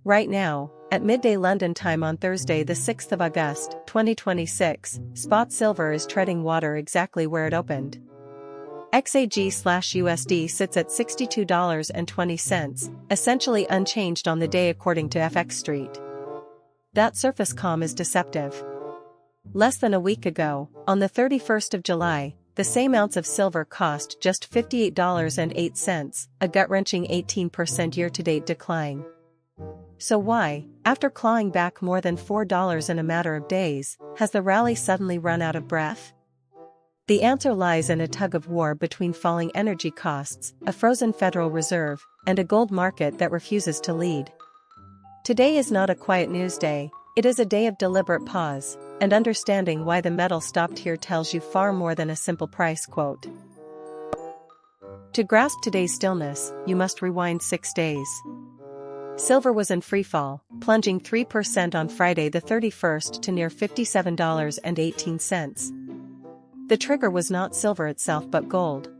Right now, at midday London time on Thursday the 6th of August, 2026, spot silver is treading water exactly where it opened. XAG/USD sits at $62.20, essentially unchanged on the day according to FXStreet. That surface calm is deceptive. Less than a week ago, on the 31st of July, the same ounce of silver cost just $58.08, a gut-wrenching 18% year-to-date decline. So why, after clawing back more than $4 in a matter of days, has the rally suddenly run out of breath? The answer lies in a tug-of-war between falling energy costs, a frozen Federal Reserve, and a gold market that refuses to lead. Today is not a quiet news day, it is a day of deliberate pause, and understanding why the metal stopped here tells you far more than a simple price quote. To grasp today's stillness, you must rewind 6 days. Silver was in freefall, plunging 3% on Friday the 31st to near $57.18. The trigger was not silver itself but gold.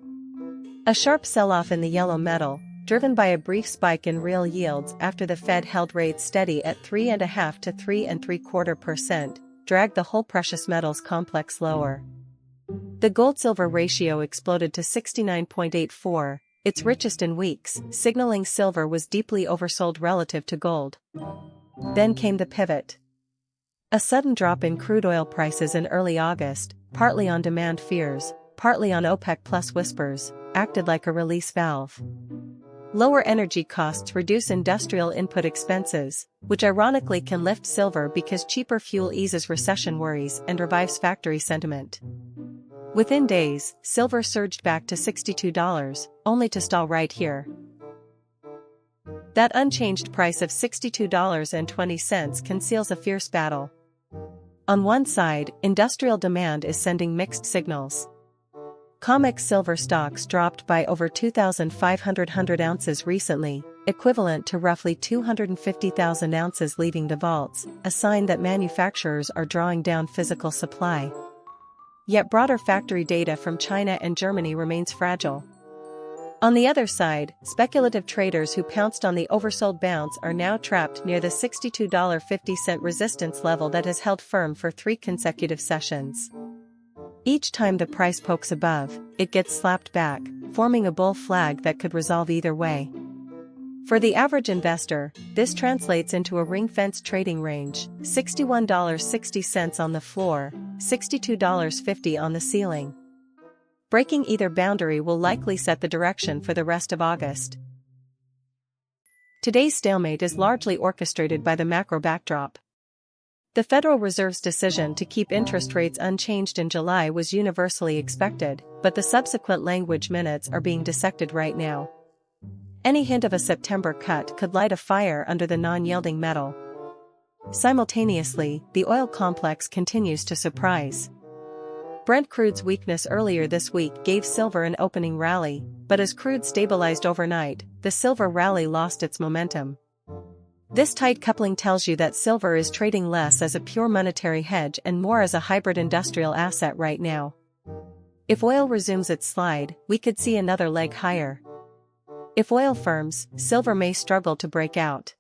A sharp sell-off in the yellow metal, driven by a brief spike in real yields after the Fed held rates steady at 3.5 to 3.75%, dragged the whole precious metals complex lower. The gold-silver ratio exploded to 69.84, its richest in weeks, signaling silver was deeply oversold relative to gold. Then came the pivot. A sudden drop in crude oil prices in early August, partly on demand fears, partly on OPEC Plus whispers, acted like a release valve. Lower energy costs reduce industrial input expenses, which ironically can lift silver because cheaper fuel eases recession worries and revives factory sentiment. Within days, silver surged back to $62, only to stall right here. That unchanged price of $62.20 conceals a fierce battle. On one side, industrial demand is sending mixed signals. COMEX silver stocks dropped by over 2,500 ounces recently, equivalent to roughly 250,000 ounces leaving the vaults, a sign that manufacturers are drawing down physical supply. Yet broader factory data from China and Germany remains fragile. On the other side, speculative traders who pounced on the oversold bounce are now trapped near the $62.50 resistance level that has held firm for 3 consecutive sessions. Each time the price pokes above, it gets slapped back, forming a bull flag that could resolve either way. For the average investor, this translates into a ring-fenced trading range, $61.60 on the floor, $62.50 on the ceiling. Breaking either boundary will likely set the direction for the rest of August. Today's stalemate is largely orchestrated by the macro backdrop. The Federal Reserve's decision to keep interest rates unchanged in July was universally expected, but the subsequent language minutes are being dissected right now. Any hint of a September cut could light a fire under the non-yielding metal. Simultaneously, the oil complex continues to surprise. Brent crude's weakness earlier this week gave silver an opening rally, but as crude stabilized overnight, the silver rally lost its momentum. This tight coupling tells you that silver is trading less as a pure monetary hedge and more as a hybrid industrial asset right now. If oil resumes its slide, we could see another leg higher. If oil firms, silver may struggle to break out.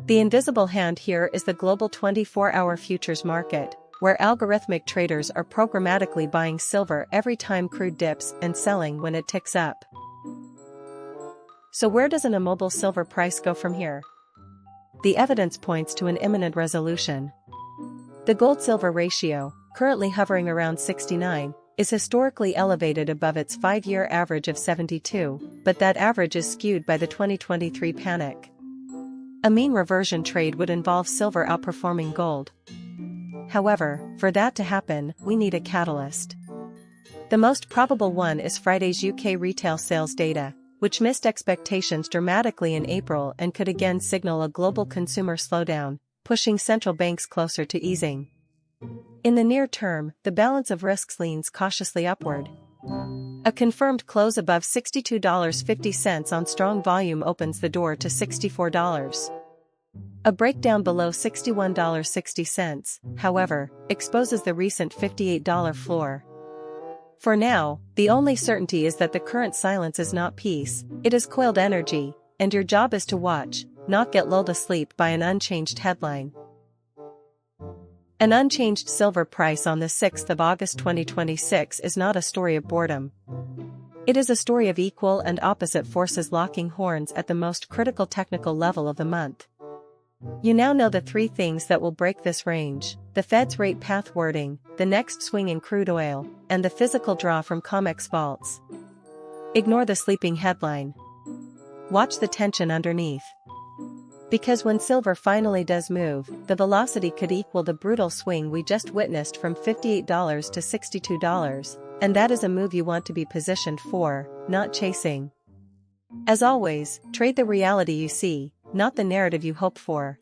The invisible hand here is the global 24-hour futures market, where algorithmic traders are programmatically buying silver every time crude dips and selling when it ticks up. So where does an immobile silver price go from here? The evidence points to an imminent resolution. The gold-silver ratio, currently hovering around 69, is historically elevated above its 5-year average of 72, but that average is skewed by the 2023 panic. A mean reversion trade would involve silver outperforming gold. However, for that to happen, we need a catalyst. The most probable one is Friday's UK retail sales data, which missed expectations dramatically in April and could again signal a global consumer slowdown, pushing central banks closer to easing. In the near term, the balance of risks leans cautiously upward. A confirmed close above $62.50 on strong volume opens the door to $64. A breakdown below $61.60, however, exposes the recent $58 floor. For now, the only certainty is that the current silence is not peace, it is coiled energy, and your job is to watch, not get lulled asleep by an unchanged headline. An unchanged silver price on the 6th of August 2026 is not a story of boredom. It is a story of equal and opposite forces locking horns at the most critical technical level of the month. You now know the three things that will break this range: the Fed's rate path wording, the next swing in crude oil, and the physical draw from COMEX vaults. Ignore the sleeping headline. Watch the tension underneath. Because when silver finally does move, the velocity could equal the brutal swing we just witnessed from $58 to $62, and that is a move you want to be positioned for, not chasing. As always, trade the reality you see, not the narrative you hope for.